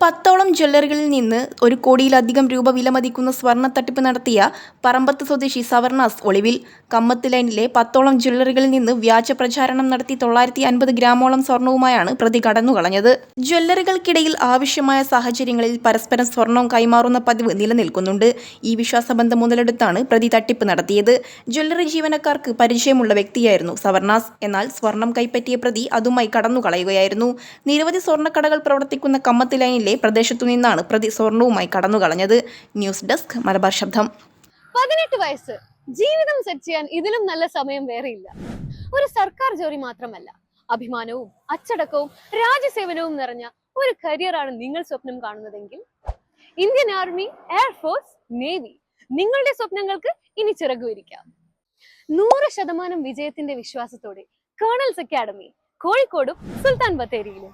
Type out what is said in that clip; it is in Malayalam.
10ഓളം ജ്വല്ലറികളിൽ നിന്ന് 1 കോടിയിലധികം രൂപ വിലമതിക്കുന്ന സ്വർണ്ണ തട്ടിപ്പ് നടത്തിയ പറമ്പത്ത് സ്വദേശി സവർണാസ് ഒളിവിൽ. കമ്മത്ത് ലൈനിലെ 10ഓളം ജ്വല്ലറികളിൽ നിന്ന് വ്യാജ പ്രചാരണം നടത്തി 950 ഗ്രാമോളം സ്വർണവുമായാണ് പ്രതി കടന്നുകളഞ്ഞത്. ജ്വല്ലറികൾക്കിടയിൽ ആവശ്യമായ സാഹചര്യങ്ങളിൽ പരസ്പരം സ്വർണം കൈമാറുന്ന പതിവ് നിലനിൽക്കുന്നുണ്ട്. ഈ വിശ്വാസബന്ധം മുതലെടുത്താണ് പ്രതി തട്ടിപ്പ് നടത്തിയത്. ജ്വല്ലറി ജീവനക്കാർക്ക് പരിചയമുള്ള വ്യക്തിയായിരുന്നു സവർണാസ്. എന്നാൽ സ്വർണം കൈപ്പറ്റിയ പ്രതി അതുമായി കടന്നുകളയുകയായിരുന്നു. നിരവധി സ്വർണ്ണക്കടകൾ പ്രവർത്തിക്കുന്ന കമ്മത്ത് ലൈനിലെ പ്രദേശത്തു നിന്നാണ് പ്രതി സ്വർണവുമായി കടന്നുകളഞ്ഞത്. ന്യൂസ് ഡെസ്ക് മലബാർ ശബ്ദം. 18 വയസ്സ്, ജീവിതം സെറ്റ് ചെയ്യാൻ ഇതിലും നല്ല സമയം വേറെയില്ല. ഒരു സർക്കാർ ജോലി മാത്രമല്ല, അഭിമാനവും അച്ചടക്കവും രാജ്യസേവനവും നിറഞ്ഞ ഒരു കരിയറാണ് നിങ്ങൾ സ്വപ്നം കാണുന്നതെങ്കിൽ ഇന്ത്യൻ ആർമി, എയർഫോഴ്സ്, നേവി നിങ്ങളുടെ സ്വപ്നങ്ങൾക്ക് ഇനി ചിറകുവിരിക്കാം. 100% വിജയത്തിന്റെ വിശ്വാസത്തോടെ കേണൽസ് അക്കാഡമി കോഴിക്കോടും സുൽത്താൻ ബത്തേരിയിലും.